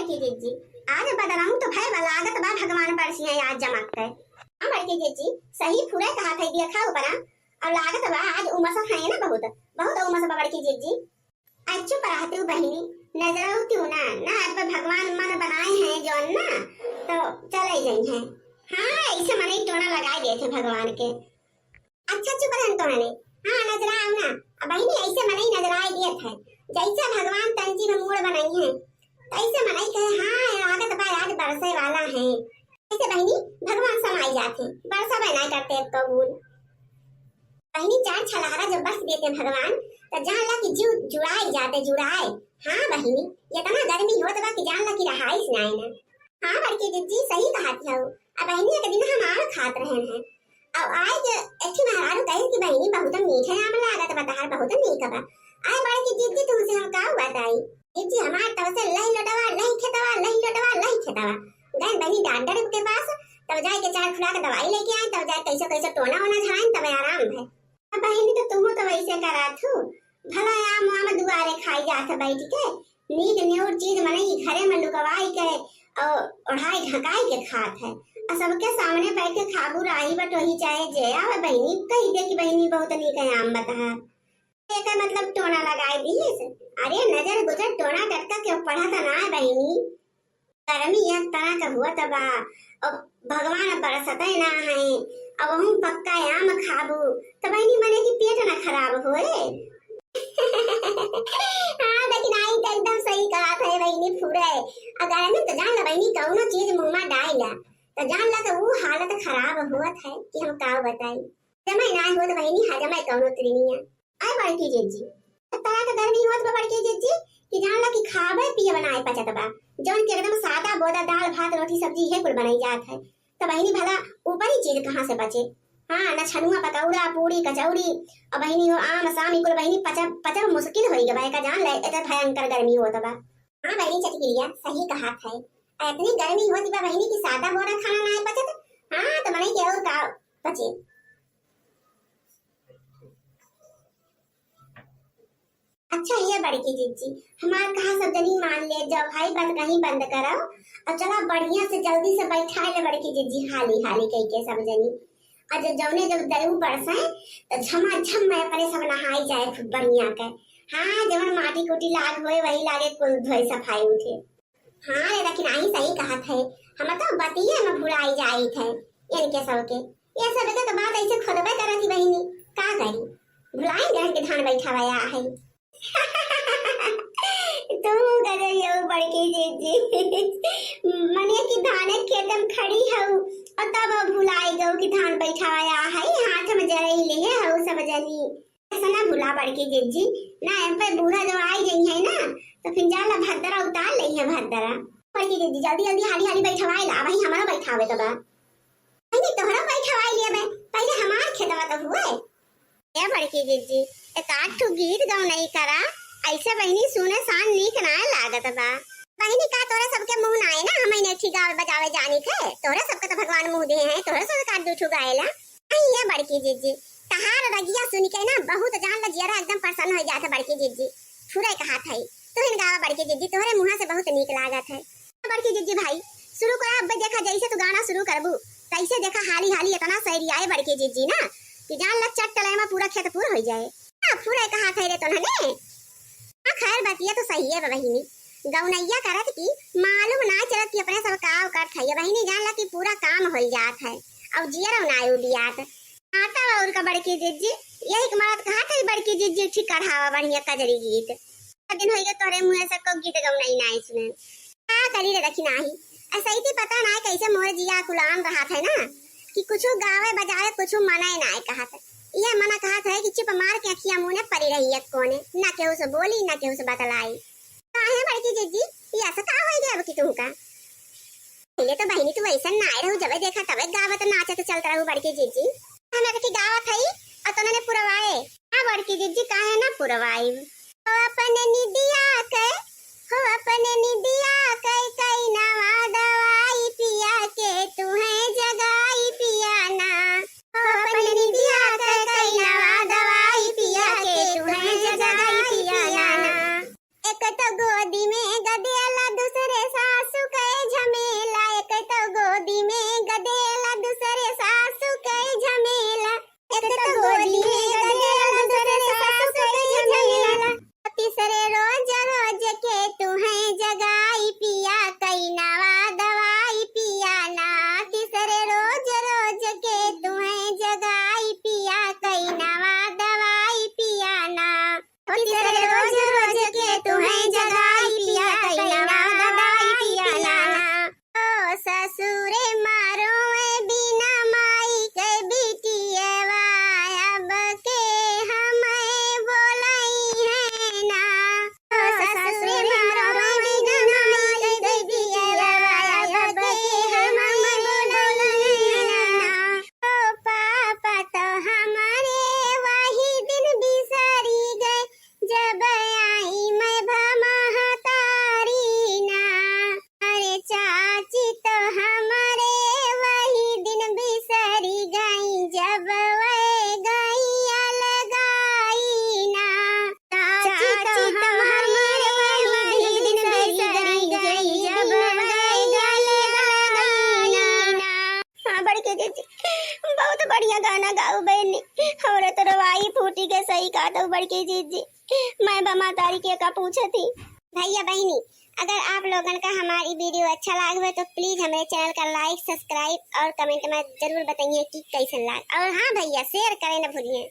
बड़की जीजी आज बदलाऊ तो भाई लागत बा भगवान बरसी है आज जमा कर। हां बड़की जीजी सही पूरा कहा था देखा ऊपर और लागत बा आज उमस है ना बहुत बहुत उमस बा बड़की जीजी। अच्छो पर आते बहिनी नजर होती ना ना अब भगवान मन बनाए हैं जो ना तो चले गई हैं। हां ऐसे मने टोना लगा दिए थे भगवान के। अच्छा चुप रहन तो ने हां नजर आओ ना अब बहिनी ऐसे मने नजर आ दिए थे जैसे भगवान तंजी में मूड बनाई है ऐसे मनाई कहे हाँ लागत बा आज बरसे वाला है ऐसे बहिनी भगवान समाई जाते बरसा बना करते कबूल बहिनी चार छलारा जब बरस देते भगवान तो जान ला कि जीव जुड़ाए जाते जुड़ाए। हाँ बहिनी ये इतना गर्मी होत बा कि जान ला कि रहाइस ना है ना। हाँ बड़की जीजी सही कहती हो अब बहिनी एक दिन हम आम खात रहे हैं अब आज अच्छी महाराज कहे कि बहिनी बहुत मीठा आम लागत बता बहुत मीठ बा आए बड़की जीजी तुमसे हम का बताई जी हमार तब से लही लोटवा गए बनी डॉक्टर के पास तब जाए के चार खुराक दवाई लेके आए तब जाए कैसे कैसे टोना होना झाड़ाएं तब आराम है। अब बहनी तो तुम तो वैसे करा थू भला आम आम दुआरे खाई जात बैठ के नीक न्यूर चीज मने घरे में लुकवाई के और ओढ़ाई ढकाई के खात है और सबके सामने बैठ के खाबू राही बटोही चाहे जे आवे बहनी कही दे कि बहनी बहुत नीक है आम बता एक मतलब टोना लगाई दिए से अरे नजर गुजर टोना टटका के पढ़ा था ना बहनी गर्मी एक तरह का हुआ तबा और भगवान बरसते ना है अब हम पक्का आम खाबू तो बहनी मने की पेट ना खराब होए। हाँ लेकिन आई तो एकदम सही कहा था बहनी पूरे अगर हमें तो जान ला बहनी कौनो चीज मुंह में डाला तो जान ला तो वो हालत खराब हुआ है कि हम का बताई जमा ना हो तो बहनी हजमा कौनो त्रिनिया आए बड़की जीजी तरह का गर्मी होत बा बड़की जीजी कि जान ला कि खावे पिए बनाए पचत बा जौन के एकदम सादा बोदा दाल भात रोटी सब्जी है कुल बनाई जात है तो बहनी भला ऊपरी चीज कहां से बचे। हां ना छनुआ पकौड़ा पूरी कचौड़ी और बहनी हो आम शाम कुल बहनी पचब मुश्किल होई गबा का जान ले एत भयंकर गर्मी होत बा। हां बहनी चटकिरिया सही कहा है इतनी गर्मी होती बा बहनी की सादा बोरा खाना ना पचत। हां तो मने के और का बचे अच्छा ये बड़की जीजी हमार कहा सब जनी मान ले जाओ भाई बात कहीं बंद कराओ और चला बढ़िया से जल्दी से बैठा ले बड़की जीजी हाली हाली कह के सब जनी और जौने जब दरू बरसे तो झमाझम में अपने सब नहाई जाए खूब बढ़िया के। हाँ जवन माटी कुटी लाग होए वही लागे कुल धोई सफाई उठे। हाँ लेकिन आई सही कहा थे हम तो बतिये में भुलाई जाई थे इनके सबके ये सब तो बात ऐसे खुदबे करत थी बहिनी का करी भुलाई गए के धान बैठावा है। तुम करे यो बड़की जीजी मने की धान खेत में खड़ी हूं और तब भुलाई गयो कि धान बैठाया है हाथ में जरई ले है सब जनी ऐसा ना भुला बड़की जीजी ना एम पे बूढ़ा जो आई गई है ना तो फिर जाला भद्दरा उतार लई है भद्दरा बड़की जीजी जल्दी जल्दी हाली हाली बैठवाई ला भाई हमारा बैठावे तो बा नहीं तोहरा बैठवाई लिया बे पहले हमार खेतवा तो हुए ये बड़की जीजी एक आठ गीत गाँव नहीं करा ऐसे बहनी सुने सान नीक ना लागत बा बहनी का तोरा सबके मुंह ना आए ना हमें ने ठीक गावे बजावे जानी थे तोरा सबके तो भगवान मुंह दे हैं तोरा सब का दुठू गाएला ये बड़की जीजी तहार रगिया सुन के ना बहुत जान ला जियरा एकदम प्रसन्न हो जाता बड़की जीजी पूरा कहा था तू इन गावा बड़की जीजी तोरे मुंह से बहुत नीक लागत है बड़की जीजी भाई शुरू कर अब देखा जैसे तू गाना शुरू करबू तैसे देखा हाली हाली इतना सही आए बड़की जीजी ना कि जान लग चट टले में पूरा खेत पूरा हो जाए। हां पूरा कहा थे रे तो ने हां खैर बतिया तो सही है बहिनी गौनैया करत की मालूम ना चलत कि अपने सब काव कर थई बहिनी जान ला कि पूरा काम हो जात है और जियरा ना उडियात आता और का बड़की जीजी यही के मरद कहा थे बड़की जीजी ठीक कढ़ावा बढ़िया कजरी गीत दिन होई गए तोरे मुंह से को गीत गौनई ना सुने का करी रे रखी नाही ऐसा ही पता ना कैसे मोर जिया गुलाम रहा था ना कि कुछ गावे बजावे कुछ मनाए ना कहा था ये मना कहा था कि चुप मार के अखियां मुंह ने पड़ी रही है कोने ना केहू से बोली ना केहू से बतलाई काहे बड़की जीजी ये ऐसा का हो गया कि तू का पहले तो बहनी तू ऐसा ना आए रहू जब देखा तब गावत नाचत चलत रहू बड़की जीजी हमें की गावत है और तने पुरवाए हां बड़की जीजी काहे ना पुरवाई ओ अपने निदिया के हो अपने निदिया कई नवा दवाई पिया के तू है जगाई पिया ना हो अपने निदिया कई नवा दवाई पिया के तू है जगाई पिया ना एक तो गोदी में गदेला दूसरे सास बड़के जीजी बहुत बढ़िया गाना गाओ बहनी। और तो रवाई फूटी के सही कहा तो बड़के जीजी। मैं बमा तारी के का पूछा थी भैया बहनी, अगर आप लोगन का हमारी वीडियो अच्छा लगे तो प्लीज हमारे चैनल का लाइक सब्सक्राइब और कमेंट में जरूर बताइए कि कैसा लगा। और हाँ भैया शेयर करें ना भूलिए।